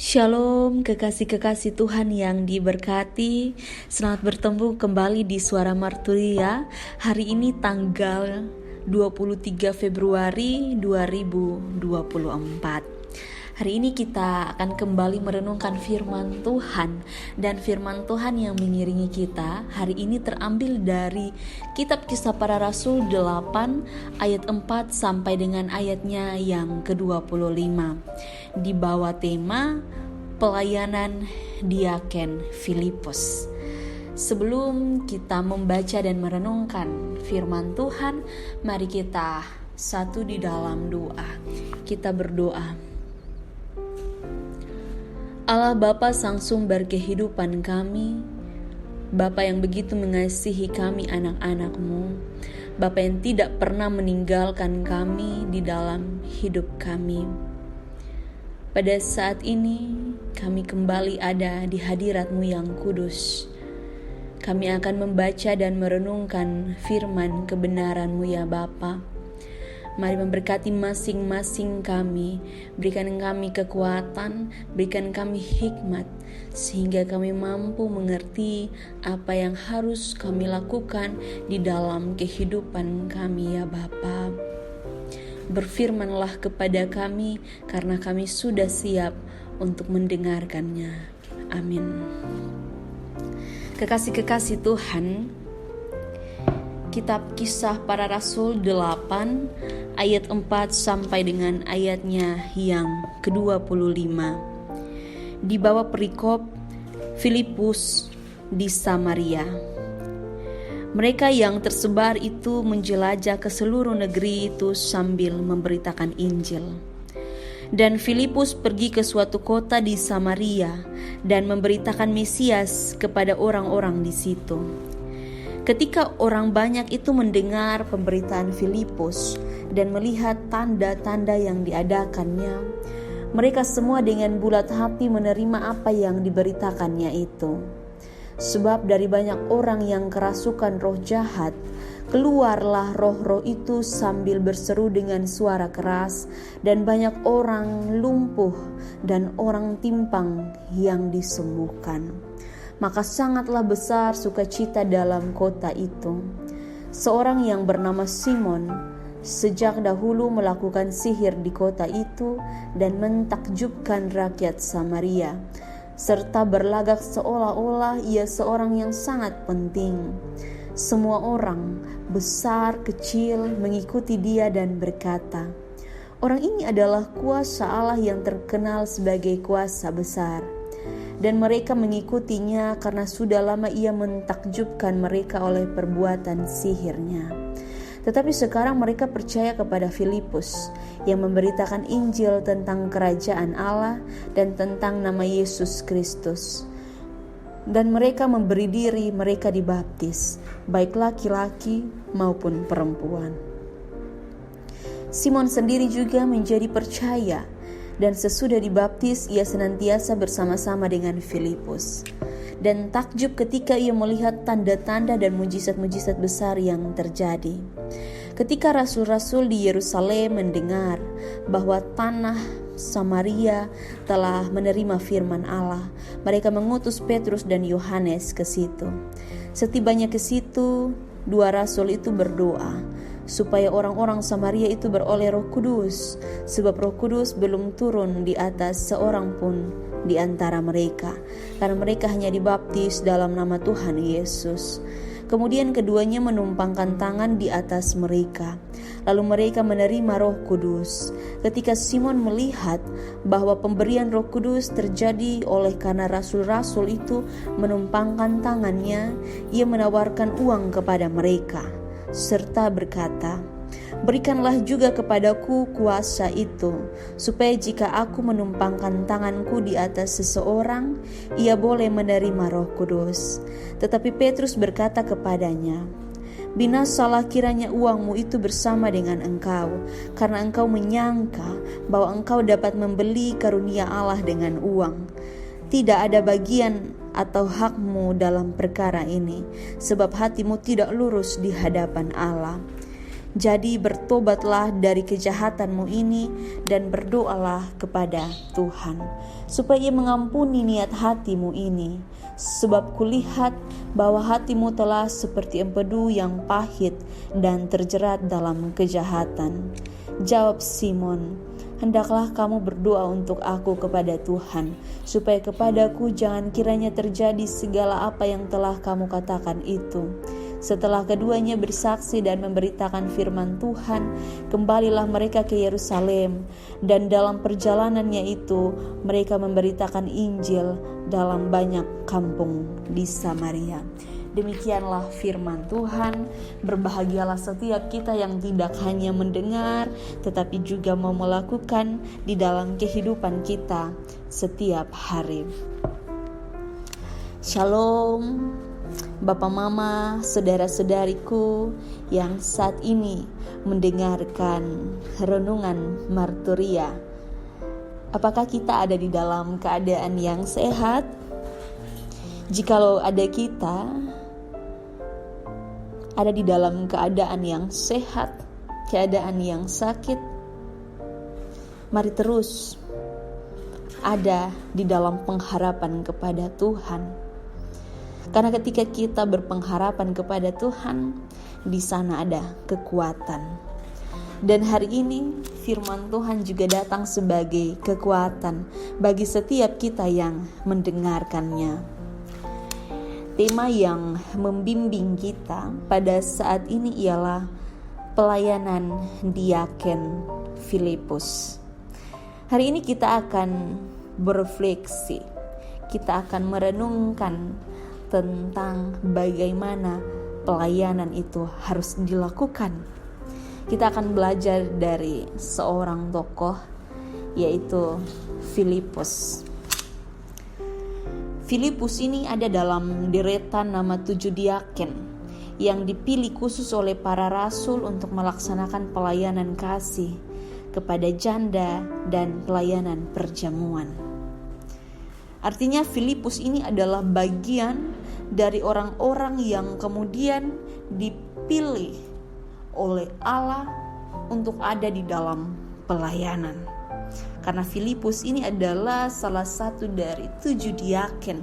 Shalom kekasih-kekasih Tuhan yang diberkati. Selamat bertemu kembali di Suara Marturia. Hari ini tanggal 23 Februari 2024. Hari ini kita akan kembali merenungkan firman Tuhan. Dan firman Tuhan yang mengiringi kita hari ini terambil dari Kitab Kisah Para Rasul 8 ayat 4 sampai dengan ayatnya yang ke-25. Di bawah tema pelayanan Diaken Filipus. Sebelum kita membaca dan merenungkan firman Tuhan, mari kita satu di dalam doa. Kita berdoa. Allah Bapa Sang Sumber kehidupan kami, Bapa yang begitu mengasihi kami anak-anak-Mu, Bapa yang tidak pernah meninggalkan kami di dalam hidup kami. Pada saat ini kami kembali ada di hadirat-Mu yang kudus. Kami akan membaca dan merenungkan firman kebenaran-Mu ya Bapa. Mari memberkati masing-masing kami, berikan kami kekuatan, berikan kami hikmat, sehingga kami mampu mengerti apa yang harus kami lakukan di dalam kehidupan kami ya Bapa. Berfirmanlah kepada kami, karena kami sudah siap untuk mendengarkannya. Amin. Kekasih-kekasih Tuhan, Kitab Kisah Para Rasul 8 ayat 4 sampai dengan ayatnya yang ke-25. Di bawah perikop Filipus di Samaria. Mereka yang tersebar itu menjelajah ke seluruh negeri itu sambil memberitakan Injil. Dan Filipus pergi ke suatu kota di Samaria dan memberitakan Mesias kepada orang-orang di situ. Ketika orang banyak itu mendengar pemberitaan Filipus dan melihat tanda-tanda yang diadakannya, mereka semua dengan bulat hati menerima apa yang diberitakannya itu. Sebab dari banyak orang yang kerasukan roh jahat, keluarlah roh-roh itu sambil berseru dengan suara keras, dan banyak orang lumpuh dan orang timpang yang disembuhkan. Maka sangatlah besar sukacita dalam kota itu. Seorang yang bernama Simon sejak dahulu melakukan sihir di kota itu dan mentakjubkan rakyat Samaria, serta berlagak seolah-olah ia seorang yang sangat penting. Semua orang, besar kecil, mengikuti dia dan berkata, "Orang ini adalah kuasa Allah yang terkenal sebagai kuasa besar." Dan mereka mengikutinya karena sudah lama ia mentakjubkan mereka oleh perbuatan sihirnya. Tetapi sekarang mereka percaya kepada Filipus yang memberitakan Injil tentang kerajaan Allah dan tentang nama Yesus Kristus. Dan mereka memberi diri mereka dibaptis, baik laki-laki maupun perempuan. Simon sendiri juga menjadi percaya, dan sesudah dibaptis ia senantiasa bersama-sama dengan Filipus. Dan takjub ketika ia melihat tanda-tanda dan mujizat-mujizat besar yang terjadi. Ketika rasul-rasul di Yerusalem mendengar bahwa tanah Samaria telah menerima firman Allah, mereka mengutus Petrus dan Yohanes ke situ. Setibanya ke situ, dua rasul itu berdoa supaya orang-orang Samaria itu beroleh Roh Kudus, sebab Roh Kudus belum turun di atas seorang pun di antara mereka, karena mereka hanya dibaptis dalam nama Tuhan Yesus. Kemudian keduanya menumpangkan tangan di atas mereka, lalu mereka menerima Roh Kudus. Ketika Simon melihat bahwa pemberian Roh Kudus terjadi oleh karena rasul-rasul itu menumpangkan tangannya, ia menawarkan uang kepada mereka serta berkata, "Berikanlah juga kepadaku kuasa itu, supaya jika aku menumpangkan tanganku di atas seseorang, ia boleh menerima Roh Kudus." Tetapi Petrus berkata kepadanya, "Binasalah kiranya uangmu itu bersama dengan engkau, karena engkau menyangka bahwa engkau dapat membeli karunia Allah dengan uang. Tidak ada bagian atau hakmu dalam perkara ini, sebab hatimu tidak lurus di hadapan Allah." Jadi bertobatlah dari kejahatanmu ini dan berdoalah kepada Tuhan, supaya Ia mengampuni niat hatimu ini. Sebab kulihat bahwa hatimu telah seperti empedu yang pahit dan terjerat dalam kejahatan. Jawab Simon, hendaklah kamu berdoa untuk aku kepada Tuhan, supaya kepadaku jangan kiranya terjadi segala apa yang telah kamu katakan itu. Setelah keduanya bersaksi dan memberitakan firman Tuhan, kembalilah mereka ke Yerusalem, dan dalam perjalanannya itu mereka memberitakan Injil dalam banyak kampung di Samaria. Demikianlah firman Tuhan. Berbahagialah setiap kita yang tidak hanya mendengar, tetapi juga mau melakukan di dalam kehidupan kita setiap hari. Shalom Bapak Mama, saudara-saudariku yang saat ini mendengarkan renungan Marturia. Apakah kita ada di dalam keadaan yang sehat? Jikalau ada kita ada di dalam keadaan yang sehat, keadaan yang sakit, mari terus ada di dalam pengharapan kepada Tuhan. Karena ketika kita berpengharapan kepada Tuhan, di sana ada kekuatan. Dan hari ini firman Tuhan juga datang sebagai kekuatan bagi setiap kita yang mendengarkannya. Tema yang membimbing kita pada saat ini ialah pelayanan diaken Filipus. Hari ini kita akan berefleksi, kita akan merenungkan tentang bagaimana pelayanan itu harus dilakukan. Kita akan belajar dari seorang tokoh, yaitu Filipus. Filipus ini ada dalam deretan nama 7 diaken yang dipilih khusus oleh para rasul untuk melaksanakan pelayanan kasih kepada janda dan pelayanan perjamuan. Artinya Filipus ini adalah bagian dari orang-orang yang kemudian dipilih oleh Allah untuk ada di dalam pelayanan. Karena Filipus ini adalah salah satu dari 7 diaken.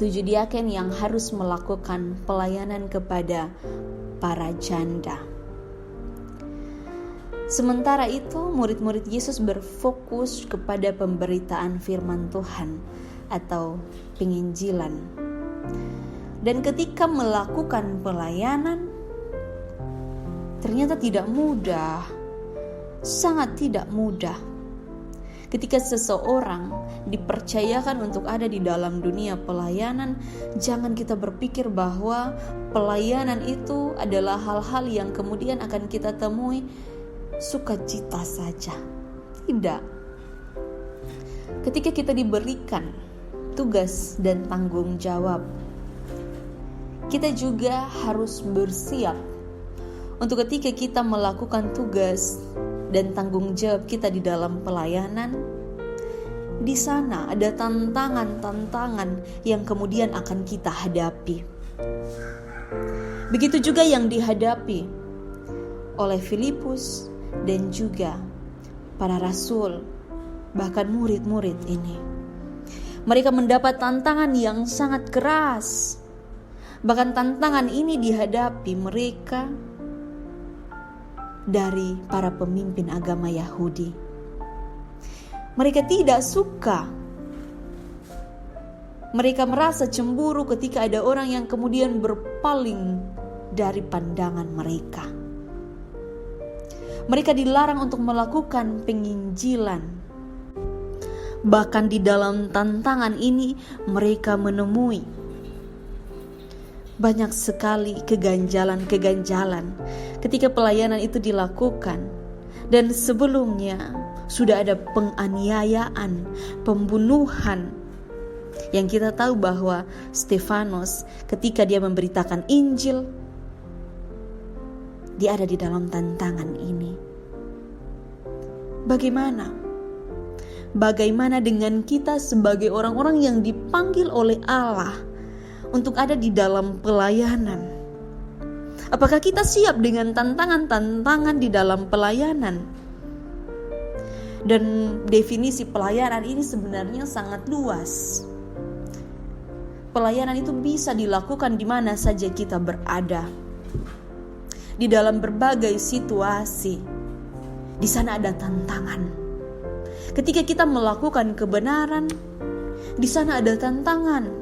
7 diaken yang harus melakukan pelayanan kepada para janda. Sementara itu, murid-murid Yesus berfokus kepada pemberitaan firman Tuhan atau penginjilan. Dan ketika melakukan pelayanan, ternyata tidak mudah, sangat tidak mudah. Ketika seseorang dipercayakan untuk ada di dalam dunia pelayanan, jangan kita berpikir bahwa pelayanan itu adalah hal-hal yang kemudian akan kita temui sukacita saja. Tidak. Ketika kita diberikan tugas dan tanggung jawab, kita juga harus bersiap untuk ketika kita melakukan tugas dan tanggung jawab kita di dalam pelayanan. Di sana ada tantangan-tantangan yang kemudian akan kita hadapi. Begitu juga yang dihadapi oleh Filipus dan juga para rasul, bahkan murid-murid ini. Mereka mendapat tantangan yang sangat keras. Bahkan tantangan ini dihadapi mereka dari para pemimpin agama Yahudi. Mereka tidak suka. Mereka merasa cemburu ketika ada orang yang kemudian berpaling dari pandangan mereka. Mereka dilarang untuk melakukan penginjilan. Bahkan di dalam tantangan ini mereka menemui banyak sekali keganjalan-keganjalan ketika pelayanan itu dilakukan. Dan sebelumnya sudah ada penganiayaan, pembunuhan. Yang kita tahu bahwa Stefanus ketika dia memberitakan Injil, dia ada di dalam tantangan ini. Bagaimana dengan kita sebagai orang-orang yang dipanggil oleh Allah untuk ada di dalam pelayanan? Apakah kita siap dengan tantangan-tantangan di dalam pelayanan? Dan definisi pelayanan ini sebenarnya sangat luas. Pelayanan itu bisa dilakukan di mana saja kita berada. Di dalam berbagai situasi, di sana ada tantangan. Ketika kita melakukan kebenaran, di sana ada tantangan.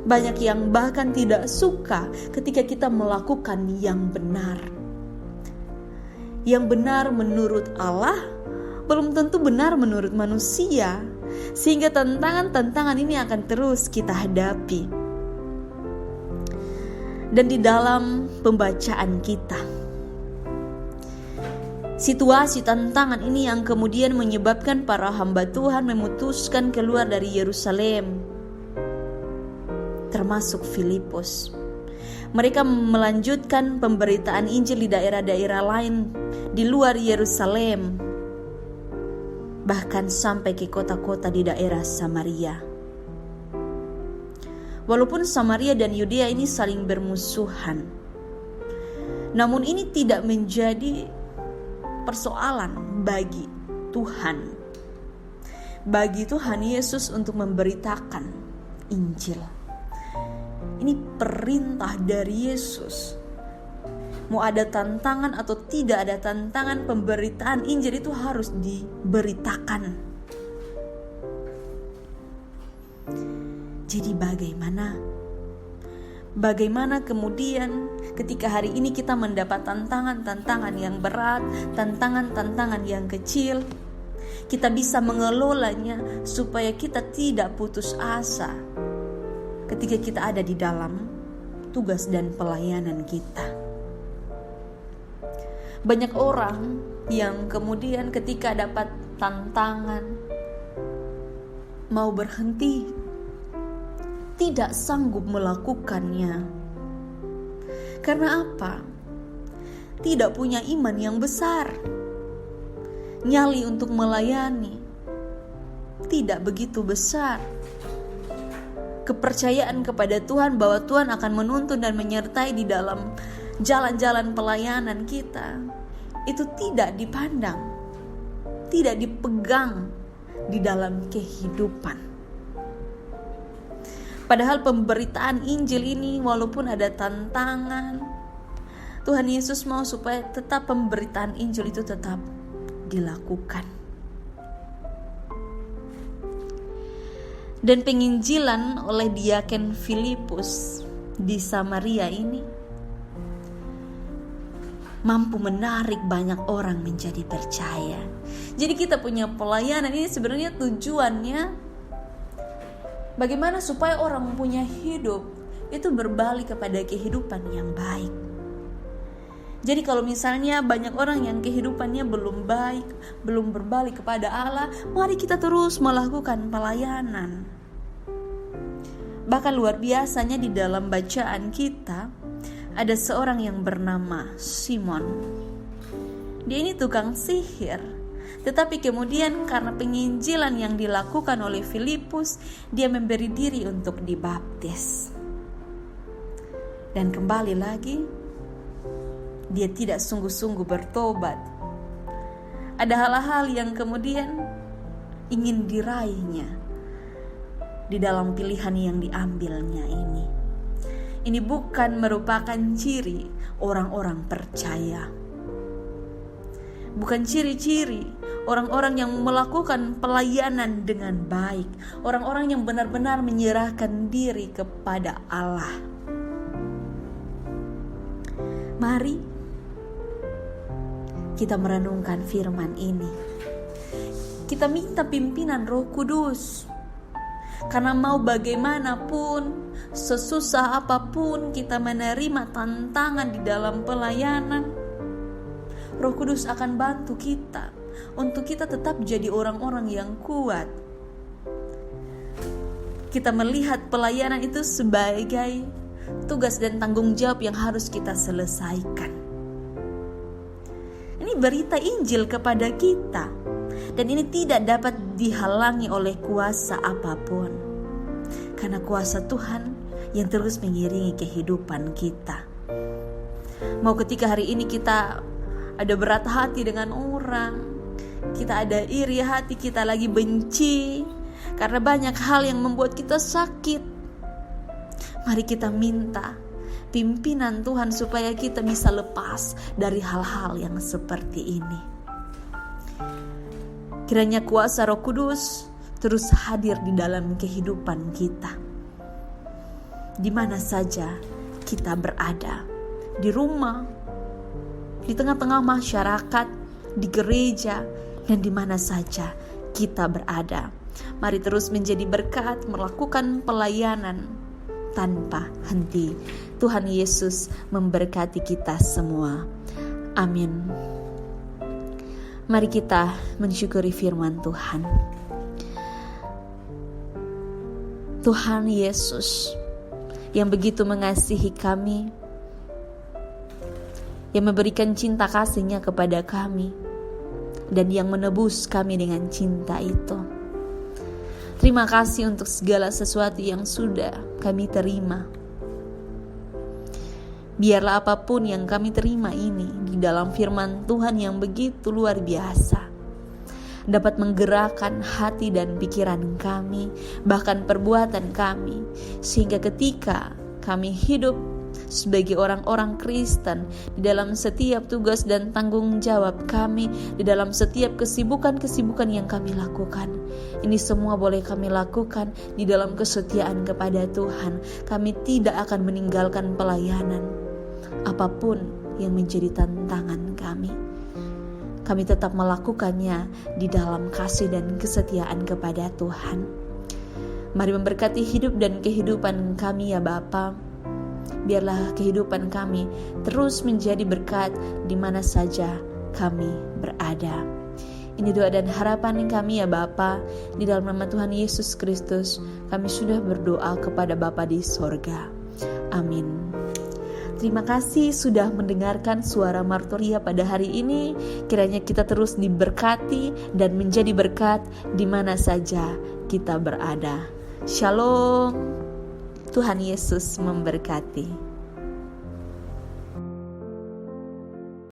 Banyak yang bahkan tidak suka ketika kita melakukan yang benar. Yang benar menurut Allah belum tentu benar menurut manusia, sehingga tantangan-tantangan ini akan terus kita hadapi. Dan di dalam pembacaan kita, situasi tantangan ini yang kemudian menyebabkan para hamba Tuhan memutuskan keluar dari Yerusalem, termasuk Filipus. Mereka melanjutkan pemberitaan Injil di daerah-daerah lain di luar Yerusalem, bahkan sampai ke kota-kota di daerah Samaria. Walaupun Samaria dan Yudea ini saling bermusuhan, namun ini tidak menjadi persoalan bagi Tuhan. Bagi Tuhan Yesus untuk memberitakan Injil. Ini perintah dari Yesus. Mau ada tantangan atau tidak ada tantangan, pemberitaan Injil itu harus diberitakan. Jadi bagaimana kemudian ketika hari ini kita mendapat tantangan-tantangan yang berat, tantangan-tantangan yang kecil, kita bisa mengelolanya supaya kita tidak putus asa ketika kita ada di dalam tugas dan pelayanan kita. Banyak orang yang kemudian ketika dapat tantangan mau berhenti, tidak sanggup melakukannya. Karena apa? Tidak punya iman yang besar. Nyali untuk melayani tidak begitu besar. Kepercayaan kepada Tuhan bahwa Tuhan akan menuntun dan menyertai di dalam jalan-jalan pelayanan kita itu tidak dipandang, tidak dipegang di dalam kehidupan. Padahal pemberitaan Injil ini walaupun ada tantangan, Tuhan Yesus mau supaya tetap pemberitaan Injil itu tetap dilakukan. Dan penginjilan oleh diaken Filipus di Samaria ini mampu menarik banyak orang menjadi percaya. Jadi kita punya pelayanan ini sebenarnya tujuannya bagaimana supaya orang punya hidup itu berbalik kepada kehidupan yang baik. Jadi kalau misalnya banyak orang yang kehidupannya belum baik, belum berbalik kepada Allah, mari kita terus melakukan pelayanan. Bahkan luar biasanya di dalam bacaan kita, ada seorang yang bernama Simon. Dia ini tukang sihir. Tetapi kemudian karena penginjilan yang dilakukan oleh Filipus, dia memberi diri untuk dibaptis. Dan kembali lagi, dia tidak sungguh-sungguh bertobat. Ada hal-hal yang kemudian ingin diraihnya di dalam pilihan yang diambilnya ini. Ini bukan merupakan ciri orang-orang percaya. Bukan ciri-ciri orang-orang yang melakukan pelayanan dengan baik, orang-orang yang benar-benar menyerahkan diri kepada Allah. Mari kita merenungkan firman ini. Kita minta pimpinan Roh Kudus. Karena mau bagaimanapun, sesusah apapun kita menerima tantangan di dalam pelayanan, Roh Kudus akan bantu kita untuk kita tetap jadi orang-orang yang kuat. Kita melihat pelayanan itu sebagai tugas dan tanggung jawab yang harus kita selesaikan. Ini berita Injil kepada kita, dan ini tidak dapat dihalangi oleh kuasa apapun, karena kuasa Tuhan yang terus mengiringi kehidupan kita. Mau ketika hari ini kita ada berat hati dengan orang, kita ada iri hati, kita lagi benci karena banyak hal yang membuat kita sakit, mari kita minta pimpinan Tuhan supaya kita bisa lepas dari hal-hal yang seperti ini. Kiranya kuasa Roh Kudus terus hadir di dalam kehidupan kita, di mana saja kita berada, di rumah, di tengah-tengah masyarakat, di gereja, dan di mana saja kita berada. Mari terus menjadi berkat, melakukan pelayanan tanpa henti. Tuhan Yesus memberkati kita semua. Amin. Mari kita mensyukuri firman Tuhan. Tuhan Yesus yang begitu mengasihi kami, yang memberikan cinta kasih-Nya kepada kami, dan yang menebus kami dengan cinta itu. Terima kasih untuk segala sesuatu yang sudah kami terima. Biarlah apapun yang kami terima ini di dalam firman Tuhan yang begitu luar biasa dapat menggerakkan hati dan pikiran kami, bahkan perbuatan kami, sehingga ketika kami hidup sebagai orang-orang Kristen di dalam setiap tugas dan tanggung jawab kami, di dalam setiap kesibukan-kesibukan yang kami lakukan, ini semua boleh kami lakukan di dalam kesetiaan kepada Tuhan. Kami tidak akan meninggalkan pelayanan apapun yang menjadi tantangan kami. Kami tetap melakukannya di dalam kasih dan kesetiaan kepada Tuhan. Mari memberkati hidup dan kehidupan kami ya Bapa. Biarlah kehidupan kami terus menjadi berkat di mana saja kami berada. Ini doa dan harapan kami ya Bapa. Di dalam nama Tuhan Yesus Kristus kami sudah berdoa kepada Bapa di sorga. Amin. Terima kasih sudah mendengarkan suara Martoria pada hari ini. Kiranya kita terus diberkati dan menjadi berkat di mana saja kita berada. Shalom. Tuhan Yesus memberkati.